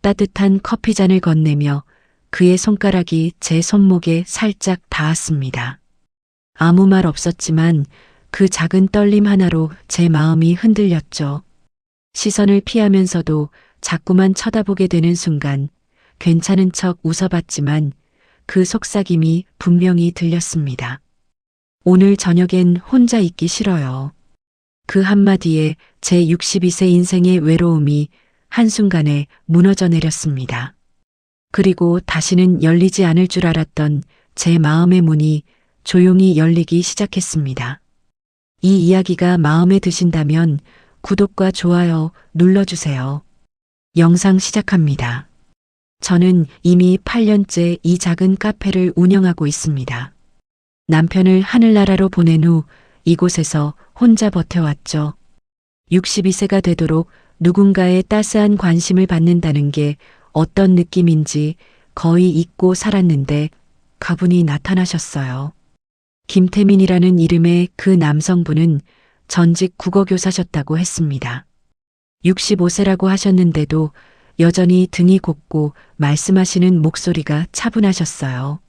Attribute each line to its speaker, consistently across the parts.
Speaker 1: 따뜻한 커피잔을 건네며 그의 손가락이 제 손목에 살짝 닿았습니다. 아무 말 없었지만 그 작은 떨림 하나로 제 마음이 흔들렸죠. 시선을 피하면서도 자꾸만 쳐다보게 되는 순간 괜찮은 척 웃어봤지만 그 속삭임이 분명히 들렸습니다. 오늘 저녁엔 혼자 있기 싫어요. 그 한마디에 제 62세 인생의 외로움이 한순간에 무너져 내렸습니다. 그리고 다시는 열리지 않을 줄 알았던 제 마음의 문이 조용히 열리기 시작했습니다. 이 이야기가 마음에 드신다면 구독과 좋아요 눌러주세요. 영상 시작합니다. 저는 이미 8년째 이 작은 카페를 운영하고 있습니다. 남편을 하늘나라로 보낸 후 이곳에서 혼자 버텨왔죠. 62세가 되도록 누군가의 따스한 관심을 받는다는 게 어떤 느낌인지 거의 잊고 살았는데 가분이 나타나셨어요. 김태민이라는 이름의 그 남성분은 전직 국어교사셨다고 했습니다. 65세라고 하셨는데도 여전히 등이 곱고 말씀하시는 목소리가 차분하셨어요.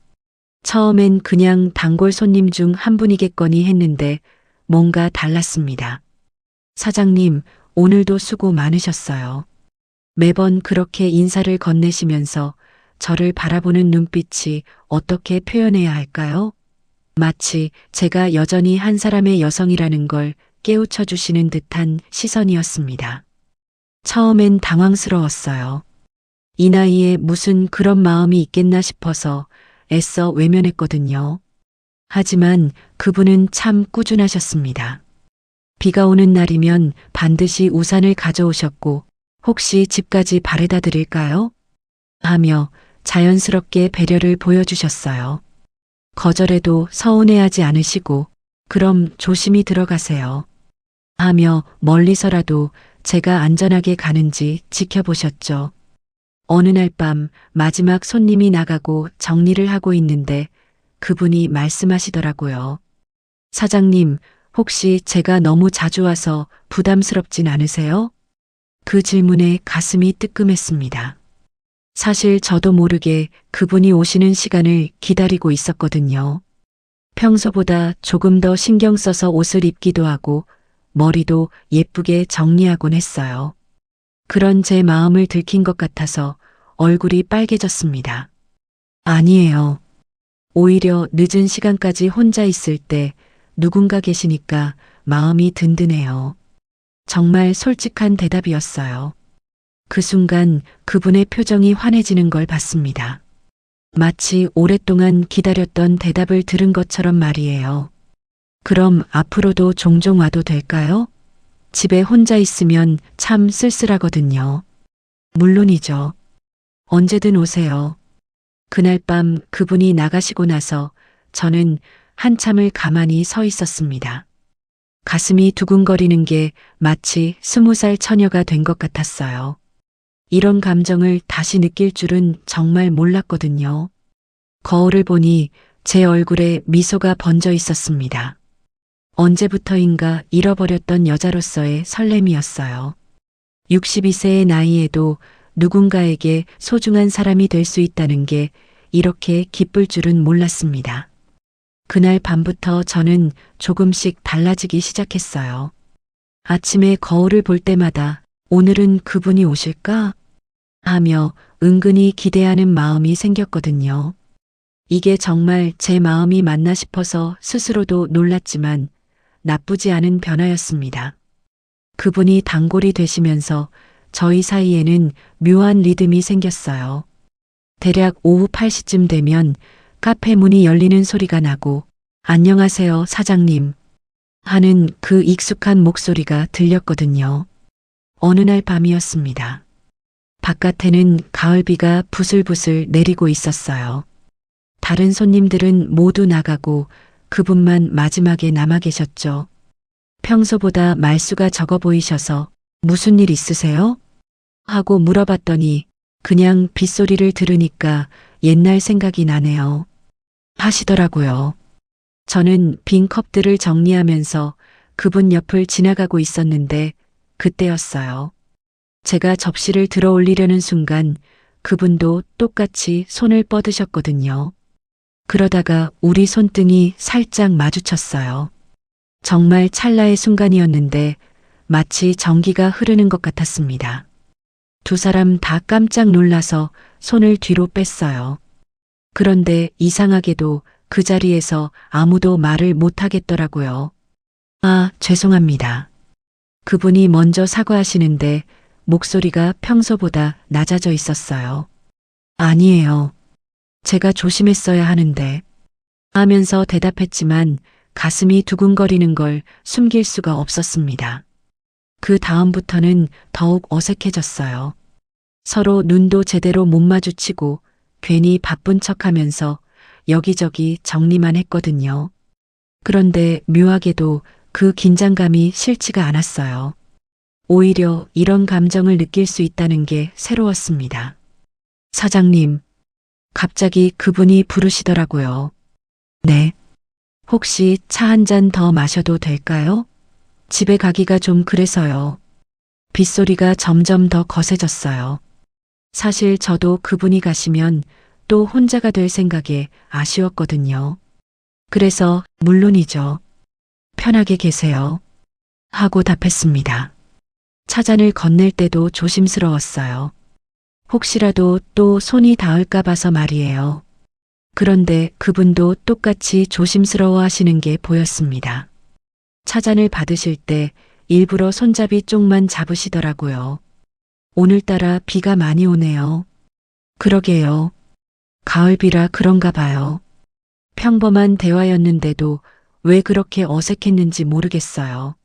Speaker 1: 처음엔 그냥 단골 손님 중 한 분이겠거니 했는데 뭔가 달랐습니다. 사장님, 오늘도 수고 많으셨어요. 매번 그렇게 인사를 건네시면서 저를 바라보는 눈빛이 어떻게 표현해야 할까요? 마치 제가 여전히 한 사람의 여성이라는 걸 깨우쳐 주시는 듯한 시선이었습니다. 처음엔 당황스러웠어요. 이 나이에 무슨 그런 마음이 있겠나 싶어서 애써 외면했거든요. 하지만 그분은 참 꾸준하셨습니다. 비가 오는 날이면 반드시 우산을 가져오셨고 혹시 집까지 바래다 드릴까요? 하며 자연스럽게 배려를 보여주셨어요. 거절해도 서운해하지 않으시고 그럼 조심히 들어가세요. 하며 멀리서라도 제가 안전하게 가는지 지켜보셨죠. 어느 날 밤 마지막 손님이 나가고 정리를 하고 있는데 그분이 말씀하시더라고요. 사장님, 혹시 제가 너무 자주 와서 부담스럽진 않으세요? 그 질문에 가슴이 뜨끔했습니다. 사실 저도 모르게 그분이 오시는 시간을 기다리고 있었거든요. 평소보다 조금 더 신경 써서 옷을 입기도 하고 머리도 예쁘게 정리하곤 했어요. 그런 제 마음을 들킨 것 같아서 얼굴이 빨개졌습니다. 아니에요. 오히려 늦은 시간까지 혼자 있을 때 누군가 계시니까 마음이 든든해요. 정말 솔직한 대답이었어요. 그 순간 그분의 표정이 환해지는 걸 봤습니다. 마치 오랫동안 기다렸던 대답을 들은 것처럼 말이에요. 그럼 앞으로도 종종 와도 될까요? 집에 혼자 있으면 참 쓸쓸하거든요. 물론이죠. 언제든 오세요. 그날 밤 그분이 나가시고 나서 저는 한참을 가만히 서 있었습니다. 가슴이 두근거리는 게 마치 20살 처녀가 된 것 같았어요. 이런 감정을 다시 느낄 줄은 정말 몰랐거든요. 거울을 보니 제 얼굴에 미소가 번져 있었습니다. 언제부터인가 잃어버렸던 여자로서의 설렘이었어요. 62세의 나이에도 누군가에게 소중한 사람이 될 수 있다는 게 이렇게 기쁠 줄은 몰랐습니다. 그날 밤부터 저는 조금씩 달라지기 시작했어요. 아침에 거울을 볼 때마다 오늘은 그분이 오실까? 하며 은근히 기대하는 마음이 생겼거든요. 이게 정말 제 마음이 맞나 싶어서 스스로도 놀랐지만 나쁘지 않은 변화였습니다. 그분이 단골이 되시면서 저희 사이에는 묘한 리듬이 생겼어요. 대략 오후 8시쯤 되면 카페 문이 열리는 소리가 나고 안녕하세요, 사장님 하는 그 익숙한 목소리가 들렸거든요. 어느 날 밤이었습니다. 바깥에는 가을비가 부슬부슬 내리고 있었어요. 다른 손님들은 모두 나가고 그분만 마지막에 남아 계셨죠. 평소보다 말수가 적어 보이셔서 무슨 일 있으세요? 하고 물어봤더니 그냥 빗소리를 들으니까 옛날 생각이 나네요. 하시더라고요. 저는 빈 컵들을 정리하면서 그분 옆을 지나가고 있었는데 그때였어요. 제가 접시를 들어 올리려는 순간 그분도 똑같이 손을 뻗으셨거든요. 그러다가 우리 손등이 살짝 마주쳤어요. 정말 찰나의 순간이었는데 마치 전기가 흐르는 것 같았습니다. 두 사람 다 깜짝 놀라서 손을 뒤로 뺐어요. 그런데 이상하게도 그 자리에서 아무도 말을 못 하겠더라고요. 아, 죄송합니다. 그분이 먼저 사과하시는데 목소리가 평소보다 낮아져 있었어요. 아니에요. 제가 조심했어야 하는데 하면서 대답했지만 가슴이 두근거리는 걸 숨길 수가 없었습니다. 그 다음부터는 더욱 어색해졌어요. 서로 눈도 제대로 못 마주치고 괜히 바쁜 척하면서 여기저기 정리만 했거든요. 그런데 묘하게도 그 긴장감이 싫지가 않았어요. 오히려 이런 감정을 느낄 수 있다는 게 새로웠습니다. 사장님, 갑자기 그분이 부르시더라고요. 네. 혹시 차 한 잔 더 마셔도 될까요? 집에 가기가 좀 그래서요. 빗소리가 점점 더 거세졌어요. 사실 저도 그분이 가시면 또 혼자가 될 생각에 아쉬웠거든요. 그래서 물론이죠. 편하게 계세요. 하고 답했습니다. 차잔을 건넬 때도 조심스러웠어요. 혹시라도 또 손이 닿을까 봐서 말이에요. 그런데 그분도 똑같이 조심스러워 하시는 게 보였습니다. 차잔을 받으실 때 일부러 손잡이 쪽만 잡으시더라고요. 오늘따라 비가 많이 오네요. 그러게요. 가을비라 그런가 봐요. 평범한 대화였는데도 왜 그렇게 어색했는지 모르겠어요.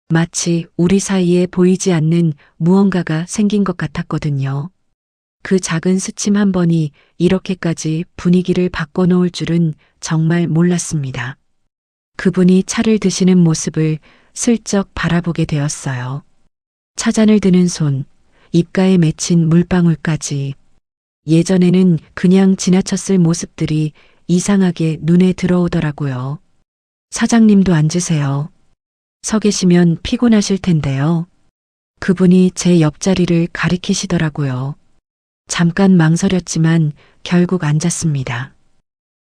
Speaker 1: 마치 우리 사이에 보이지 않는 무언가가 생긴 것 같았거든요. 그 작은 스침 한 번이 이렇게까지 분위기를 바꿔놓을 줄은 정말 몰랐습니다. 그분이 차를 드시는 모습을 슬쩍 바라보게 되었어요. 차잔을 드는 손, 입가에 맺힌 물방울까지. 예전에는 그냥 지나쳤을 모습들이 이상하게 눈에 들어오더라고요. 사장님도 앉으세요. 서 계시면 피곤하실 텐데요. 그분이 제 옆자리를 가리키시더라고요. 잠깐 망설였지만 결국 앉았습니다.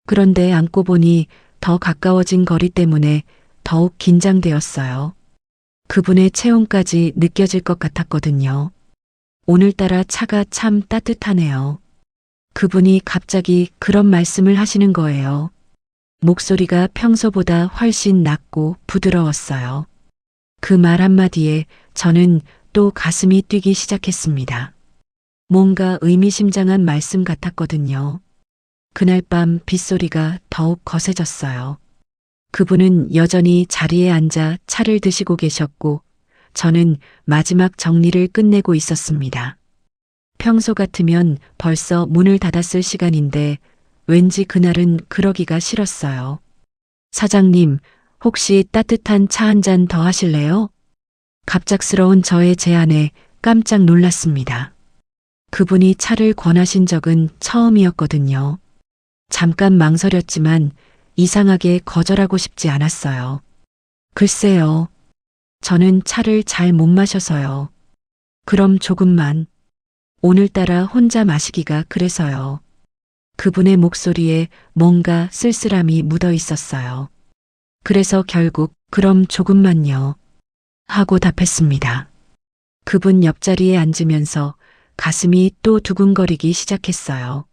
Speaker 1: 그런데 앉고 보니 더 가까워진 거리 때문에 더욱 긴장되었어요. 그분의 체온까지 느껴질 것 같았거든요. 오늘따라 차가 참 따뜻하네요. 그분이 갑자기 그런 말씀을 하시는 거예요. 목소리가 평소보다 훨씬 낮고 부드러웠어요. 그 말 한마디에 저는 또 가슴이 뛰기 시작했습니다. 뭔가 의미심장한 말씀 같았거든요. 그날 밤 빗소리가 더욱 거세졌어요. 그분은 여전히 자리에 앉아 차를 드시고 계셨고 저는 마지막 정리를 끝내고 있었습니다. 평소 같으면 벌써 문을 닫았을 시간인데 왠지 그날은 그러기가 싫었어요. 사장님, 혹시 따뜻한 차 한 잔 더 하실래요? 갑작스러운 저의 제안에 깜짝 놀랐습니다. 그분이 차를 권하신 적은 처음이었거든요. 잠깐 망설였지만 이상하게 거절하고 싶지 않았어요. 글쎄요. 저는 차를 잘 못 마셔서요. 그럼 조금만. 오늘따라 혼자 마시기가 그래서요. 그분의 목소리에 뭔가 쓸쓸함이 묻어 있었어요. 그래서 결국 그럼 조금만요. 하고 답했습니다. 그분 옆자리에 앉으면서 가슴이 또 두근거리기 시작했어요.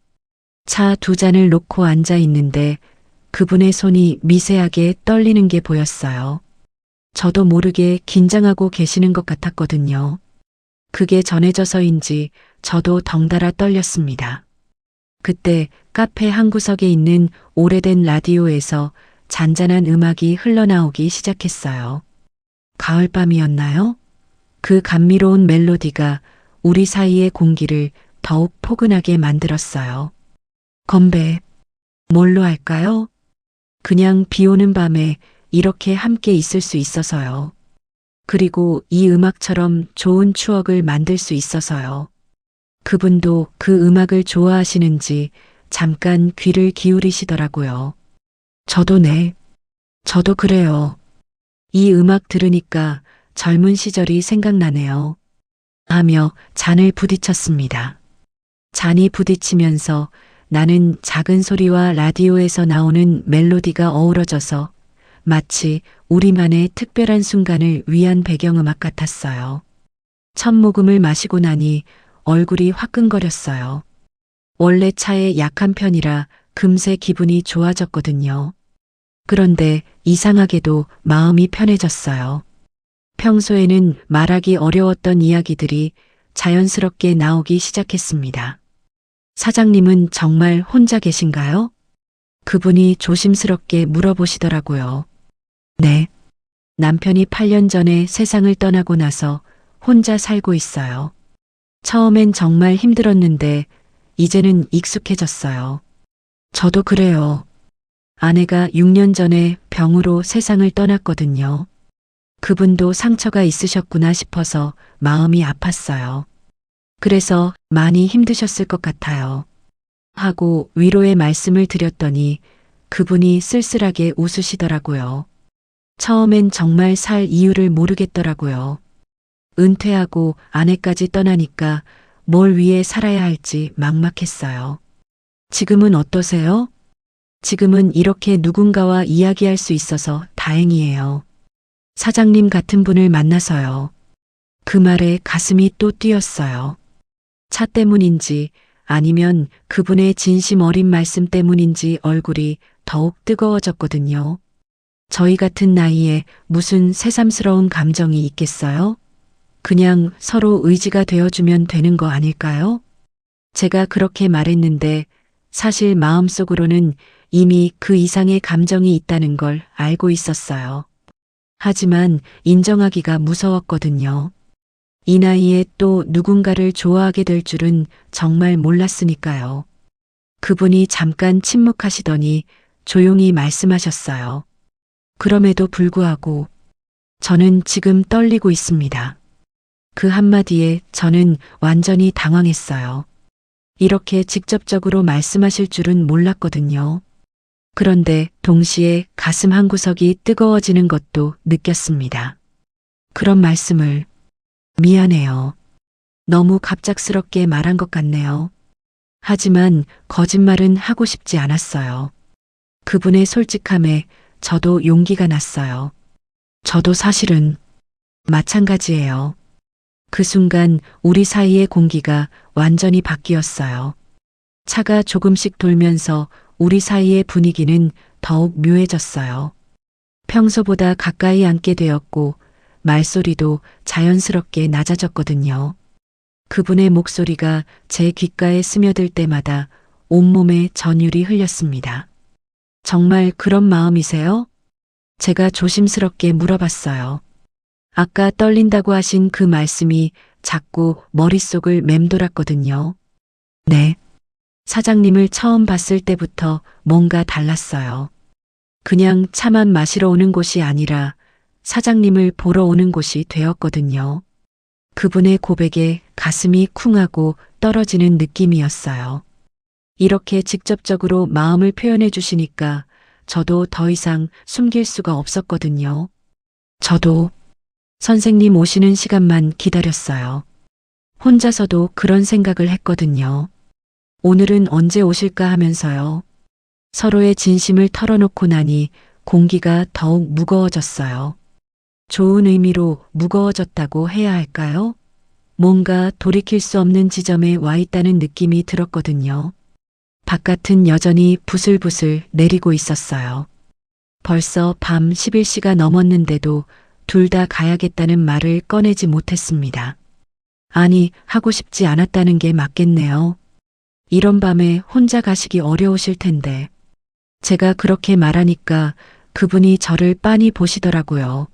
Speaker 1: 차 두 잔을 놓고 앉아 있는데 그분의 손이 미세하게 떨리는 게 보였어요. 저도 모르게 긴장하고 계시는 것 같았거든요. 그게 전해져서인지 저도 덩달아 떨렸습니다. 그때 카페 한 구석에 있는 오래된 라디오에서 잔잔한 음악이 흘러나오기 시작했어요. 가을밤이었나요? 그 감미로운 멜로디가 우리 사이의 공기를 더욱 포근하게 만들었어요. 건배, 뭘로 할까요? 그냥 비 오는 밤에 이렇게 함께 있을 수 있어서요. 그리고 이 음악처럼 좋은 추억을 만들 수 있어서요. 그분도 그 음악을 좋아하시는지 잠깐 귀를 기울이시더라고요. 저도 네. 저도 그래요. 이 음악 들으니까 젊은 시절이 생각나네요. 하며 잔을 부딪혔습니다. 잔이 부딪히면서 나는 작은 소리와 라디오에서 나오는 멜로디가 어우러져서 마치 우리만의 특별한 순간을 위한 배경음악 같았어요. 첫 모금을 마시고 나니 얼굴이 화끈거렸어요. 원래 차에 약한 편이라 금세 기분이 좋아졌거든요. 그런데 이상하게도 마음이 편해졌어요. 평소에는 말하기 어려웠던 이야기들이 자연스럽게 나오기 시작했습니다. 사장님은 정말 혼자 계신가요? 그분이 조심스럽게 물어보시더라고요. 네. 남편이 8년 전에 세상을 떠나고 나서 혼자 살고 있어요. 처음엔 정말 힘들었는데 이제는 익숙해졌어요. 저도 그래요. 아내가 6년 전에 병으로 세상을 떠났거든요. 그분도 상처가 있으셨구나 싶어서 마음이 아팠어요. 그래서 많이 힘드셨을 것 같아요. 하고 위로의 말씀을 드렸더니 그분이 쓸쓸하게 웃으시더라고요. 처음엔 정말 살 이유를 모르겠더라고요. 은퇴하고 아내까지 떠나니까 뭘 위해 살아야 할지 막막했어요. 지금은 어떠세요? 지금은 이렇게 누군가와 이야기할 수 있어서 다행이에요. 사장님 같은 분을 만나서요. 그 말에 가슴이 또 뛰었어요. 차 때문인지 아니면 그분의 진심 어린 말씀 때문인지 얼굴이 더욱 뜨거워졌거든요. 저희 같은 나이에 무슨 새삼스러운 감정이 있겠어요? 그냥 서로 의지가 되어주면 되는 거 아닐까요? 제가 그렇게 말했는데 사실 마음속으로는 이미 그 이상의 감정이 있다는 걸 알고 있었어요. 하지만 인정하기가 무서웠거든요. 이 나이에 또 누군가를 좋아하게 될 줄은 정말 몰랐으니까요. 그분이 잠깐 침묵하시더니 조용히 말씀하셨어요. 그럼에도 불구하고 저는 지금 떨리고 있습니다. 그 한마디에 저는 완전히 당황했어요. 이렇게 직접적으로 말씀하실 줄은 몰랐거든요. 그런데 동시에 가슴 한구석이 뜨거워지는 것도 느꼈습니다. 그런 말씀을 미안해요. 너무 갑작스럽게 말한 것 같네요. 하지만 거짓말은 하고 싶지 않았어요. 그분의 솔직함에 저도 용기가 났어요. 저도 사실은 마찬가지예요. 그 순간 우리 사이의 공기가 완전히 바뀌었어요. 차가 조금씩 돌면서 우리 사이의 분위기는 더욱 묘해졌어요. 평소보다 가까이 앉게 되었고 말소리도 자연스럽게 낮아졌거든요. 그분의 목소리가 제 귓가에 스며들 때마다 온몸에 전율이 흘렸습니다. 정말 그런 마음이세요? 제가 조심스럽게 물어봤어요. 아까 떨린다고 하신 그 말씀이 자꾸 머릿속을 맴돌았거든요. 네. 사장님을 처음 봤을 때부터 뭔가 달랐어요. 그냥 차만 마시러 오는 곳이 아니라 사장님을 보러 오는 곳이 되었거든요. 그분의 고백에 가슴이 쿵하고 떨어지는 느낌이었어요. 이렇게 직접적으로 마음을 표현해 주시니까 저도 더 이상 숨길 수가 없었거든요. 저도 선생님 오시는 시간만 기다렸어요. 혼자서도 그런 생각을 했거든요. 오늘은 언제 오실까 하면서요. 서로의 진심을 털어놓고 나니 공기가 더욱 무거워졌어요. 좋은 의미로 무거워졌다고 해야 할까요? 뭔가 돌이킬 수 없는 지점에 와 있다는 느낌이 들었거든요. 바깥은 여전히 부슬부슬 내리고 있었어요. 벌써 밤 11시가 넘었는데도 둘 다 가야겠다는 말을 꺼내지 못했습니다. 아니, 하고 싶지 않았다는 게 맞겠네요. 이런 밤에 혼자 가시기 어려우실 텐데. 제가 그렇게 말하니까 그분이 저를 빤히 보시더라고요.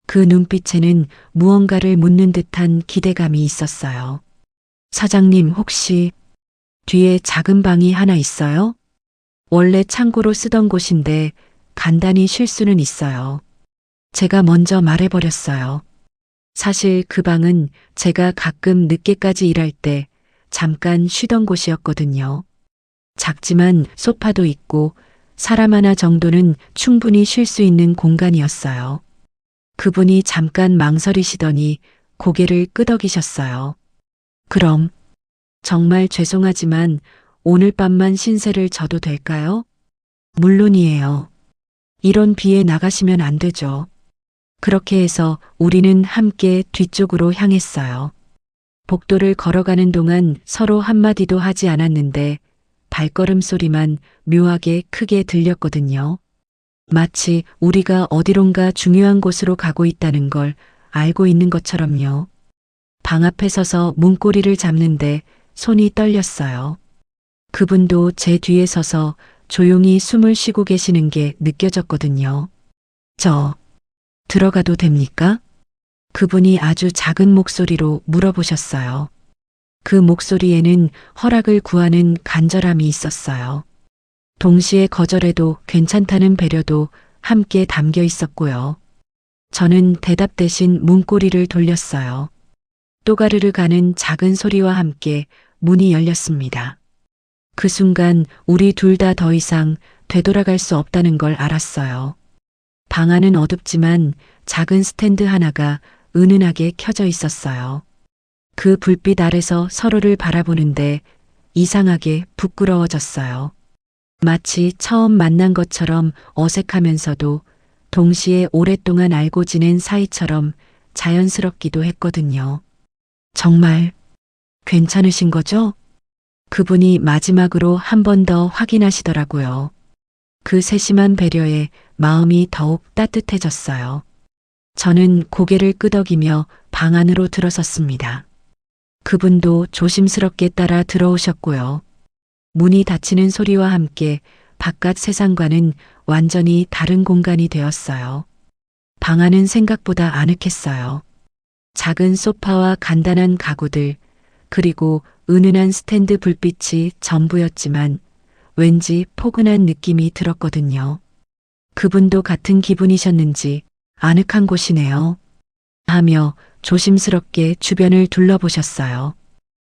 Speaker 1: 그 눈빛에는 무언가를 묻는 듯한 기대감이 있었어요. 사장님 혹시 뒤에 작은 방이 하나 있어요? 원래 창고로 쓰던 곳인데 간단히 쉴 수는 있어요. 제가 먼저 말해버렸어요. 사실 그 방은 제가 가끔 늦게까지 일할 때 잠깐 쉬던 곳이었거든요. 작지만 소파도 있고 사람 하나 정도는 충분히 쉴 수 있는 공간이었어요. 그분이 잠깐 망설이시더니 고개를 끄덕이셨어요. 그럼 정말 죄송하지만 오늘 밤만 신세를 져도 될까요? 물론이에요. 이런 비에 나가시면 안 되죠. 그렇게 해서 우리는 함께 뒤쪽으로 향했어요. 복도를 걸어가는 동안 서로 한마디도 하지 않았는데 발걸음 소리만 묘하게 크게 들렸거든요. 마치 우리가 어디론가 중요한 곳으로 가고 있다는 걸 알고 있는 것처럼요. 방 앞에 서서 문고리를 잡는데 손이 떨렸어요. 그분도 제 뒤에 서서 조용히 숨을 쉬고 계시는 게 느껴졌거든요. 저, 들어가도 됩니까? 그분이 아주 작은 목소리로 물어보셨어요. 그 목소리에는 허락을 구하는 간절함이 있었어요. 동시에 거절해도 괜찮다는 배려도 함께 담겨 있었고요. 저는 대답 대신 문고리를 돌렸어요. 또가르르 가는 작은 소리와 함께 문이 열렸습니다. 그 순간 우리 둘 다 더 이상 되돌아갈 수 없다는 걸 알았어요. 방 안은 어둡지만 작은 스탠드 하나가 은은하게 켜져 있었어요. 그 불빛 아래서 서로를 바라보는데 이상하게 부끄러워졌어요. 마치 처음 만난 것처럼 어색하면서도 동시에 오랫동안 알고 지낸 사이처럼 자연스럽기도 했거든요. 정말 괜찮으신 거죠? 그분이 마지막으로 한 번 더 확인하시더라고요. 그 세심한 배려에 마음이 더욱 따뜻해졌어요. 저는 고개를 끄덕이며 방 안으로 들어섰습니다. 그분도 조심스럽게 따라 들어오셨고요. 문이 닫히는 소리와 함께 바깥 세상과는 완전히 다른 공간이 되었어요. 방 안은 생각보다 아늑했어요. 작은 소파와 간단한 가구들, 그리고 은은한 스탠드 불빛이 전부였지만 왠지 포근한 느낌이 들었거든요. 그분도 같은 기분이셨는지 아늑한 곳이네요. 하며 조심스럽게 주변을 둘러보셨어요.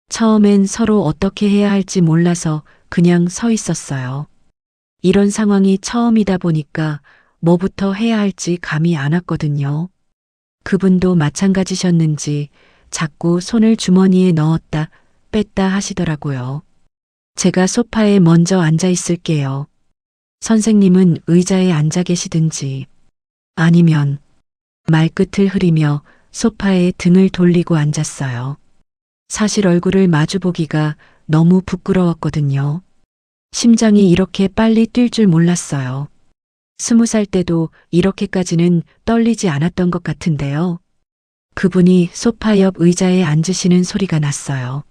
Speaker 1: 처음엔 서로 어떻게 해야 할지 몰라서 그냥 서 있었어요. 이런 상황이 처음이다 보니까 뭐부터 해야 할지 감이 안 왔거든요. 그분도 마찬가지셨는지 자꾸 손을 주머니에 넣었다 뺐다 하시더라고요. 제가 소파에 먼저 앉아 있을게요. 선생님은 의자에 앉아 계시든지 아니면 말끝을 흐리며 소파에 등을 돌리고 앉았어요. 사실 얼굴을 마주보기가 너무 부끄러웠거든요. 심장이 이렇게 빨리 뛸 줄 몰랐어요. 20살 때도 이렇게까지는 떨리지 않았던 것 같은데요. 그분이 소파 옆 의자에 앉으시는 소리가 났어요.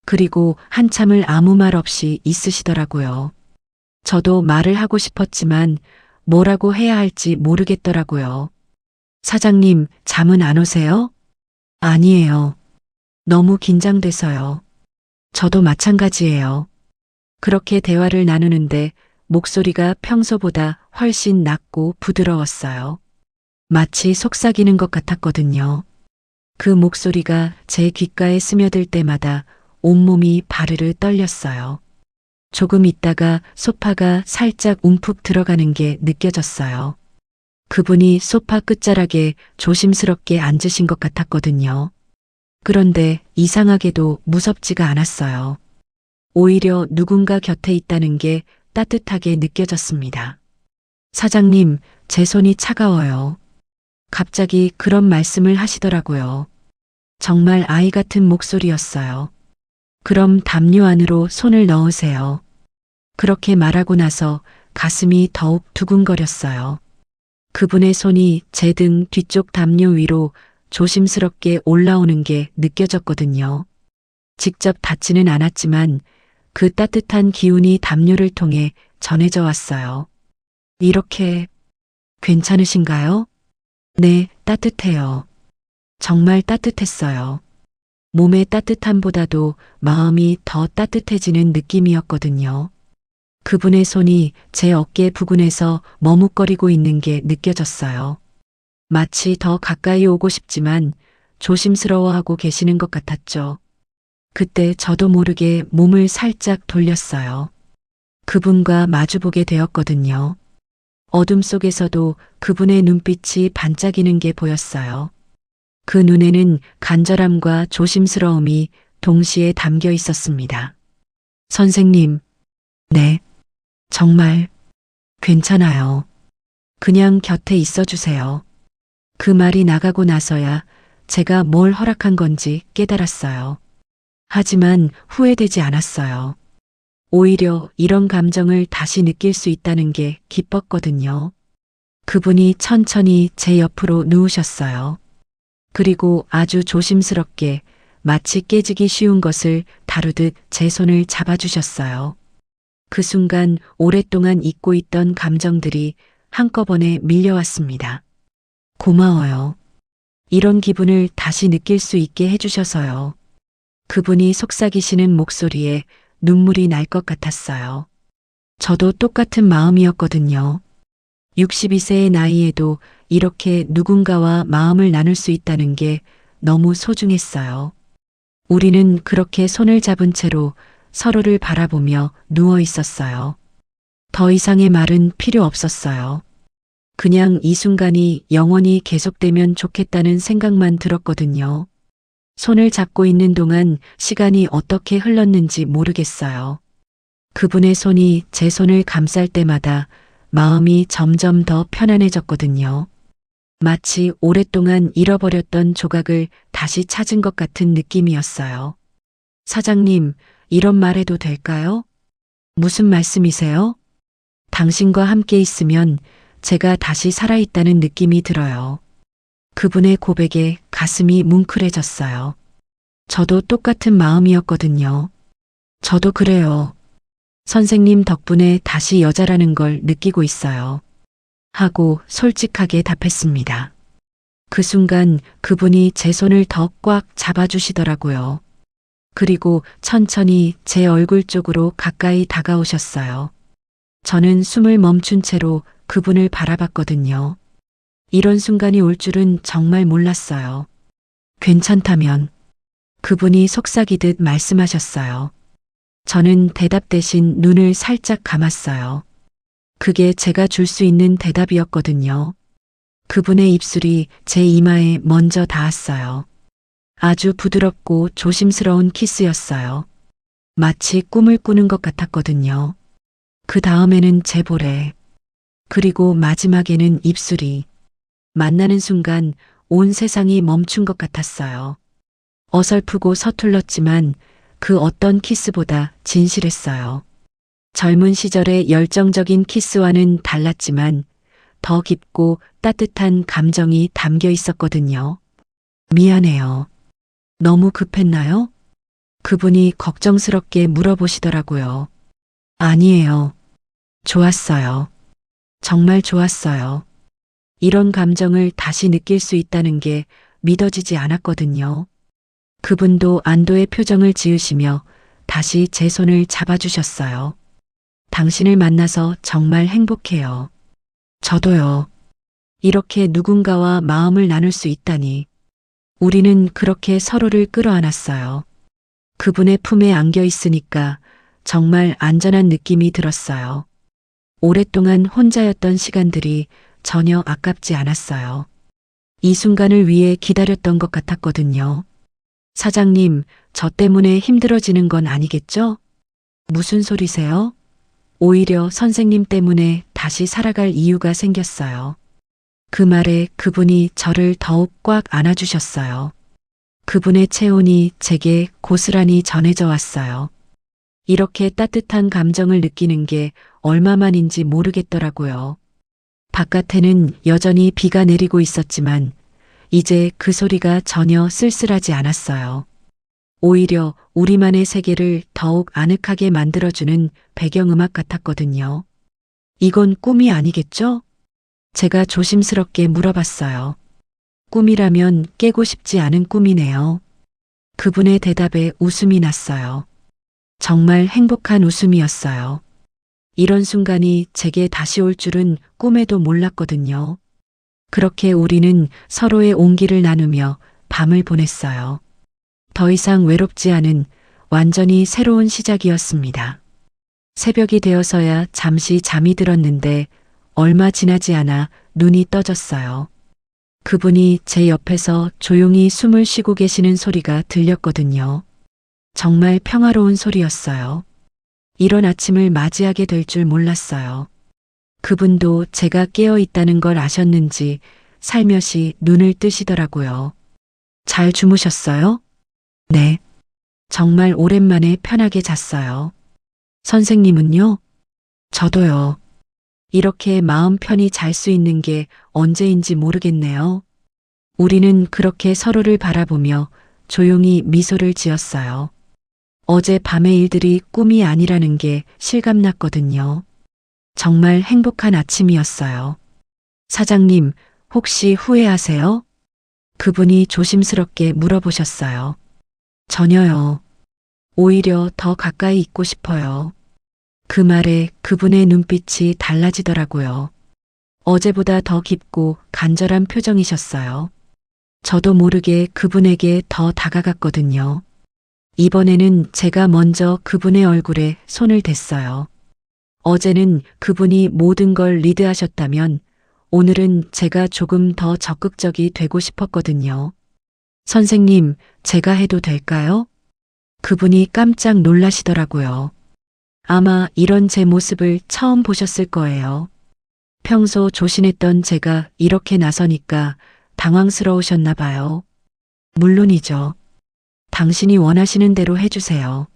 Speaker 1: 그리고 한참을 아무 말 없이 있으시더라고요. 저도 말을 하고 싶었지만 뭐라고 해야 할지 모르겠더라고요. 사장님, 잠은 안 오세요? 아니에요. 너무 긴장돼서요. 저도 마찬가지예요. 그렇게 대화를 나누는데 목소리가 평소보다 훨씬 낮고 부드러웠어요. 마치 속삭이는 것 같았거든요. 그 목소리가 제 귓가에 스며들 때마다 온몸이 바르르 떨렸어요. 조금 있다가 소파가 살짝 움푹 들어가는 게 느껴졌어요. 그분이 소파 끝자락에 조심스럽게 앉으신 것 같았거든요. 그런데 이상하게도 무섭지가 않았어요. 오히려 누군가 곁에 있다는 게 따뜻하게 느껴졌습니다. 사장님, 제 손이 차가워요. 갑자기 그런 말씀을 하시더라고요. 정말 아이 같은 목소리였어요. 그럼 담요 안으로 손을 넣으세요. 그렇게 말하고 나서 가슴이 더욱 두근거렸어요. 그분의 손이 제 등 뒤쪽 담요 위로 조심스럽게 올라오는 게 느껴졌거든요. 직접 닿지는 않았지만 그 따뜻한 기운이 담요를 통해 전해져 왔어요. 이렇게 괜찮으신가요? 네, 따뜻해요. 정말 따뜻했어요. 몸의 따뜻함보다도 마음이 더 따뜻해지는 느낌이었거든요. 그분의 손이 제 어깨 부근에서 머뭇거리고 있는 게 느껴졌어요. 마치 더 가까이 오고 싶지만 조심스러워하고 계시는 것 같았죠. 그때 저도 모르게 몸을 살짝 돌렸어요. 그분과 마주보게 되었거든요. 어둠 속에서도 그분의 눈빛이 반짝이는 게 보였어요. 그 눈에는 간절함과 조심스러움이 동시에 담겨 있었습니다. 선생님, 네, 정말 괜찮아요. 그냥 곁에 있어 주세요. 그 말이 나가고 나서야 제가 뭘 허락한 건지 깨달았어요. 하지만 후회되지 않았어요. 오히려 이런 감정을 다시 느낄 수 있다는 게 기뻤거든요. 그분이 천천히 제 옆으로 누우셨어요. 그리고 아주 조심스럽게 마치 깨지기 쉬운 것을 다루듯 제 손을 잡아주셨어요. 그 순간 오랫동안 잊고 있던 감정들이 한꺼번에 밀려왔습니다. 고마워요. 이런 기분을 다시 느낄 수 있게 해주셔서요. 그분이 속삭이시는 목소리에 눈물이 날 것 같았어요. 저도 똑같은 마음이었거든요. 62세의 나이에도 이렇게 누군가와 마음을 나눌 수 있다는 게 너무 소중했어요. 우리는 그렇게 손을 잡은 채로 서로를 바라보며 누워 있었어요. 더 이상의 말은 필요 없었어요. 그냥 이 순간이 영원히 계속되면 좋겠다는 생각만 들었거든요. 손을 잡고 있는 동안 시간이 어떻게 흘렀는지 모르겠어요. 그분의 손이 제 손을 감쌀 때마다 마음이 점점 더 편안해졌거든요. 마치 오랫동안 잃어버렸던 조각을 다시 찾은 것 같은 느낌이었어요. 사장님, 이런 말 해도 될까요? 무슨 말씀이세요? 당신과 함께 있으면 제가 다시 살아있다는 느낌이 들어요. 그분의 고백에 가슴이 뭉클해졌어요. 저도 똑같은 마음이었거든요. 저도 그래요. 선생님 덕분에 다시 여자라는 걸 느끼고 있어요. 하고 솔직하게 답했습니다. 그 순간 그분이 제 손을 더 꽉 잡아주시더라고요. 그리고 천천히 제 얼굴 쪽으로 가까이 다가오셨어요. 저는 숨을 멈춘 채로 그분을 바라봤거든요. 이런 순간이 올 줄은 정말 몰랐어요. 괜찮다면 그분이 속삭이듯 말씀하셨어요. 저는 대답 대신 눈을 살짝 감았어요. 그게 제가 줄 수 있는 대답이었거든요. 그분의 입술이 제 이마에 먼저 닿았어요. 아주 부드럽고 조심스러운 키스였어요. 마치 꿈을 꾸는 것 같았거든요. 그 다음에는 제 볼에, 그리고 마지막에는 입술이. 만나는 순간 온 세상이 멈춘 것 같았어요. 어설프고 서툴렀지만 그 어떤 키스보다 진실했어요. 젊은 시절의 열정적인 키스와는 달랐지만 더 깊고 따뜻한 감정이 담겨 있었거든요. 미안해요. 너무 급했나요? 그분이 걱정스럽게 물어보시더라고요. 아니에요. 좋았어요. 정말 좋았어요. 이런 감정을 다시 느낄 수 있다는 게 믿어지지 않았거든요. 그분도 안도의 표정을 지으시며 다시 제 손을 잡아주셨어요. 당신을 만나서 정말 행복해요. 저도요. 이렇게 누군가와 마음을 나눌 수 있다니. 우리는 그렇게 서로를 끌어안았어요. 그분의 품에 안겨 있으니까 정말 안전한 느낌이 들었어요. 오랫동안 혼자였던 시간들이 전혀 아깝지 않았어요. 이 순간을 위해 기다렸던 것 같았거든요. 사장님, 저 때문에 힘들어지는 건 아니겠죠? 무슨 소리세요? 오히려 선생님 때문에 다시 살아갈 이유가 생겼어요. 그 말에 그분이 저를 더욱 꽉 안아주셨어요. 그분의 체온이 제게 고스란히 전해져 왔어요. 이렇게 따뜻한 감정을 느끼는 게 얼마만인지 모르겠더라고요. 바깥에는 여전히 비가 내리고 있었지만 이제 그 소리가 전혀 쓸쓸하지 않았어요. 오히려 우리만의 세계를 더욱 아늑하게 만들어주는 배경음악 같았거든요. 이건 꿈이 아니겠죠? 제가 조심스럽게 물어봤어요. 꿈이라면 깨고 싶지 않은 꿈이네요. 그분의 대답에 웃음이 났어요. 정말 행복한 웃음이었어요. 이런 순간이 제게 다시 올 줄은 꿈에도 몰랐거든요. 그렇게 우리는 서로의 온기를 나누며 밤을 보냈어요. 더 이상 외롭지 않은 완전히 새로운 시작이었습니다. 새벽이 되어서야 잠시 잠이 들었는데 얼마 지나지 않아 눈이 떠졌어요. 그분이 제 옆에서 조용히 숨을 쉬고 계시는 소리가 들렸거든요. 정말 평화로운 소리였어요. 이런 아침을 맞이하게 될 줄 몰랐어요. 그분도 제가 깨어 있다는 걸 아셨는지 살며시 눈을 뜨시더라고요. 잘 주무셨어요? 네. 정말 오랜만에 편하게 잤어요. 선생님은요? 저도요. 이렇게 마음 편히 잘 수 있는 게 언제인지 모르겠네요. 우리는 그렇게 서로를 바라보며 조용히 미소를 지었어요. 어제 밤의 일들이 꿈이 아니라는 게 실감났거든요. 정말 행복한 아침이었어요. 사장님, 혹시 후회하세요? 그분이 조심스럽게 물어보셨어요. 전혀요. 오히려 더 가까이 있고 싶어요. 그 말에 그분의 눈빛이 달라지더라고요. 어제보다 더 깊고 간절한 표정이셨어요. 저도 모르게 그분에게 더 다가갔거든요. 이번에는 제가 먼저 그분의 얼굴에 손을 댔어요. 어제는 그분이 모든 걸 리드하셨다면 오늘은 제가 조금 더 적극적이 되고 싶었거든요. 선생님, 제가 해도 될까요? 그분이 깜짝 놀라시더라고요. 아마 이런 제 모습을 처음 보셨을 거예요. 평소 조신했던 제가 이렇게 나서니까 당황스러우셨나 봐요. 물론이죠. 당신이 원하시는 대로 해주세요.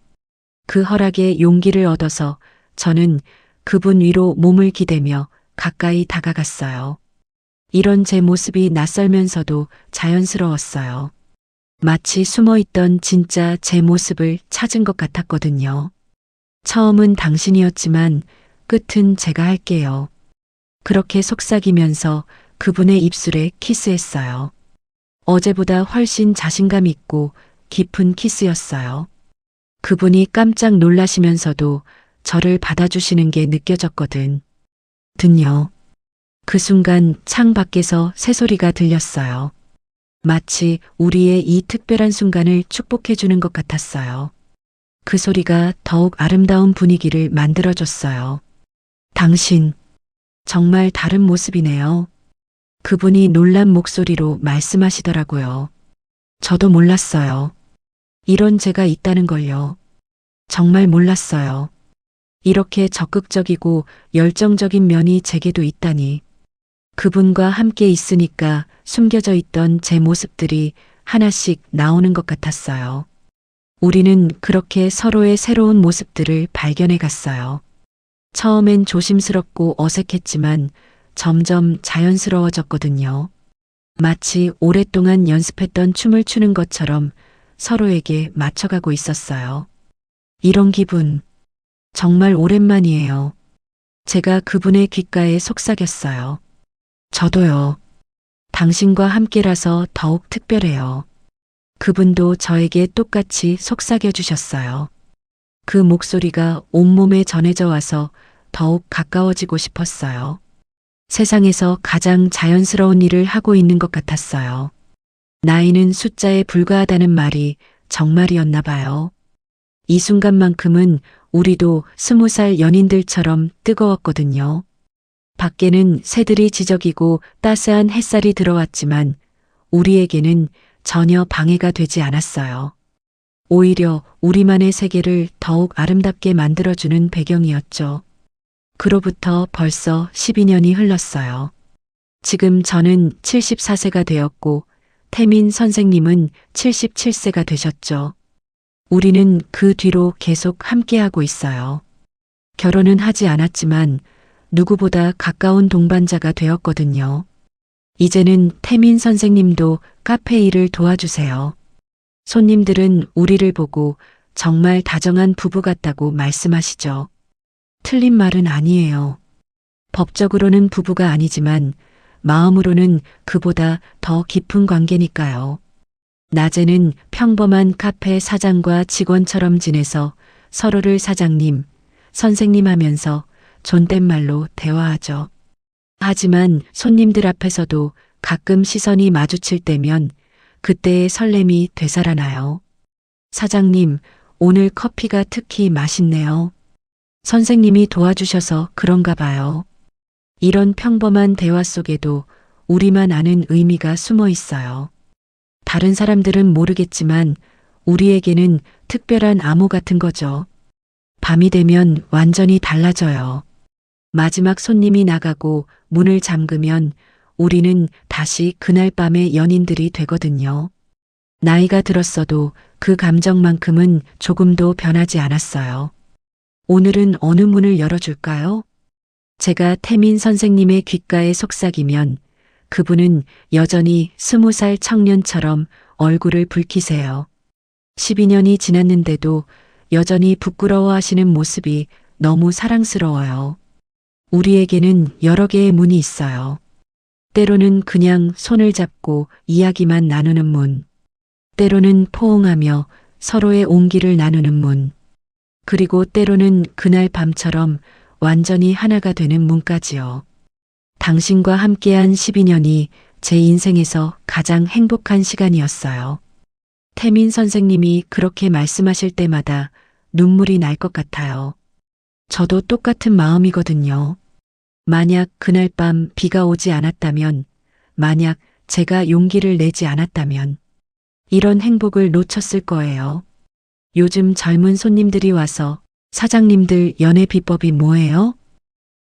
Speaker 1: 그 허락에 용기를 얻어서 저는 그분 위로 몸을 기대며 가까이 다가갔어요. 이런 제 모습이 낯설면서도 자연스러웠어요. 마치 숨어있던 진짜 제 모습을 찾은 것 같았거든요. 처음은 당신이었지만 끝은 제가 할게요. 그렇게 속삭이면서 그분의 입술에 키스했어요. 어제보다 훨씬 자신감 있고 깊은 키스였어요. 그분이 깜짝 놀라시면서도 저를 받아주시는 게 느껴졌거든. 든요. 그 순간 창 밖에서 새소리가 들렸어요. 마치 우리의 이 특별한 순간을 축복해주는 것 같았어요. 그 소리가 더욱 아름다운 분위기를 만들어줬어요. 당신, 정말 다른 모습이네요. 그분이 놀란 목소리로 말씀하시더라고요. 저도 몰랐어요. 이런 제가 있다는 걸요. 정말 몰랐어요. 이렇게 적극적이고 열정적인 면이 제게도 있다니. 그분과 함께 있으니까 숨겨져 있던 제 모습들이 하나씩 나오는 것 같았어요. 우리는 그렇게 서로의 새로운 모습들을 발견해 갔어요. 처음엔 조심스럽고 어색했지만 점점 자연스러워졌거든요. 마치 오랫동안 연습했던 춤을 추는 것처럼 서로에게 맞춰가고 있었어요. 이런 기분, 정말 오랜만이에요. 제가 그분의 귓가에 속삭였어요. 저도요. 당신과 함께라서 더욱 특별해요. 그분도 저에게 똑같이 속삭여 주셨어요. 그 목소리가 온몸에 전해져 와서 더욱 가까워지고 싶었어요. 세상에서 가장 자연스러운 일을 하고 있는 것 같았어요. 나이는 숫자에 불과하다는 말이 정말이었나 봐요. 이 순간만큼은 우리도 20살 연인들처럼 뜨거웠거든요. 밖에는 새들이 지저귀고 따스한 햇살이 들어왔지만 우리에게는 전혀 방해가 되지 않았어요. 오히려 우리만의 세계를 더욱 아름답게 만들어주는 배경이었죠. 그로부터 벌써 12년이 흘렀어요. 지금 저는 74세가 되었고 태민 선생님은 77세가 되셨죠. 우리는 그 뒤로 계속 함께하고 있어요. 결혼은 하지 않았지만 누구보다 가까운 동반자가 되었거든요. 이제는 태민 선생님도 카페 일을 도와주세요. 손님들은 우리를 보고 정말 다정한 부부 같다고 말씀하시죠. 틀린 말은 아니에요. 법적으로는 부부가 아니지만 마음으로는 그보다 더 깊은 관계니까요. 낮에는 평범한 카페 사장과 직원처럼 지내서 서로를 사장님, 선생님 하면서 존댓말로 대화하죠. 하지만 손님들 앞에서도 가끔 시선이 마주칠 때면 그때의 설렘이 되살아나요. 사장님, 오늘 커피가 특히 맛있네요. 선생님이 도와주셔서 그런가 봐요. 이런 평범한 대화 속에도 우리만 아는 의미가 숨어 있어요. 다른 사람들은 모르겠지만 우리에게는 특별한 암호 같은 거죠. 밤이 되면 완전히 달라져요. 마지막 손님이 나가고 문을 잠그면 우리는 다시 그날 밤의 연인들이 되거든요. 나이가 들었어도 그 감정만큼은 조금도 변하지 않았어요. 오늘은 어느 문을 열어줄까요? 제가 태민 선생님의 귓가에 속삭이면 그분은 여전히 20살 청년처럼 얼굴을 붉히세요. 12년이 지났는데도 여전히 부끄러워하시는 모습이 너무 사랑스러워요. 우리에게는 여러 개의 문이 있어요. 때로는 그냥 손을 잡고 이야기만 나누는 문, 때로는 포옹하며 서로의 온기를 나누는 문, 그리고 때로는 그날 밤처럼 완전히 하나가 되는 문까지요. 당신과 함께한 12년이 제 인생에서 가장 행복한 시간이었어요. 태민 선생님이 그렇게 말씀하실 때마다 눈물이 날 것 같아요. 저도 똑같은 마음이거든요. 만약 그날 밤 비가 오지 않았다면, 만약 제가 용기를 내지 않았다면, 이런 행복을 놓쳤을 거예요. 요즘 젊은 손님들이 와서 사장님들 연애 비법이 뭐예요?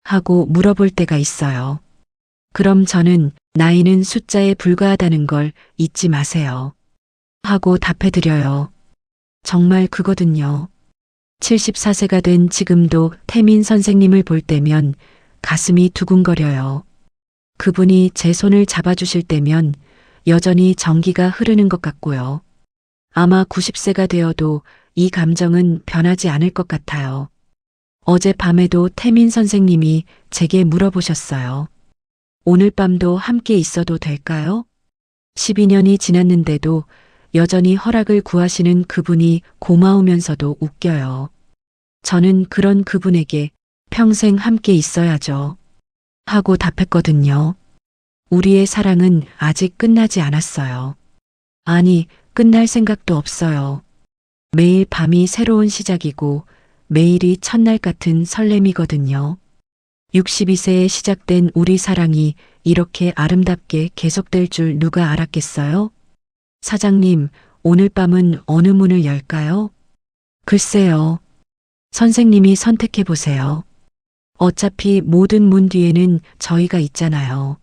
Speaker 1: 하고 물어볼 때가 있어요. 그럼 저는 나이는 숫자에 불과하다는 걸 잊지 마세요. 하고 답해드려요. 정말 그거든요. 74세가 된 지금도 태민 선생님을 볼 때면 가슴이 두근거려요. 그분이 제 손을 잡아주실 때면 여전히 전기가 흐르는 것 같고요. 아마 90세가 되어도 이 감정은 변하지 않을 것 같아요. 어젯밤에도 태민 선생님이 제게 물어보셨어요. 오늘 밤도 함께 있어도 될까요? 12년이 지났는데도 여전히 허락을 구하시는 그분이 고마우면서도 웃겨요. 저는 그런 그분에게 평생 함께 있어야죠. 하고 답했거든요. 우리의 사랑은 아직 끝나지 않았어요. 아니, 끝날 생각도 없어요. 매일 밤이 새로운 시작이고 매일이 첫날 같은 설렘이거든요. 62세에 시작된 우리 사랑이 이렇게 아름답게 계속될 줄 누가 알았겠어요? 사장님, 오늘 밤은 어느 문을 열까요? 글쎄요. 선생님이 선택해 보세요. 어차피 모든 문 뒤에는 저희가 있잖아요.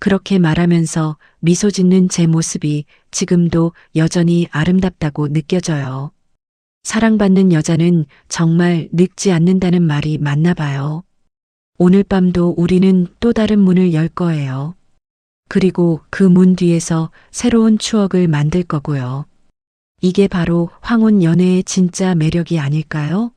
Speaker 1: 그렇게 말하면서 미소 짓는 제 모습이 지금도 여전히 아름답다고 느껴져요. 사랑받는 여자는 정말 늙지 않는다는 말이 맞나 봐요. 오늘 밤도 우리는 또 다른 문을 열 거예요. 그리고 그 문 뒤에서 새로운 추억을 만들 거고요. 이게 바로 황혼 연애의 진짜 매력이 아닐까요?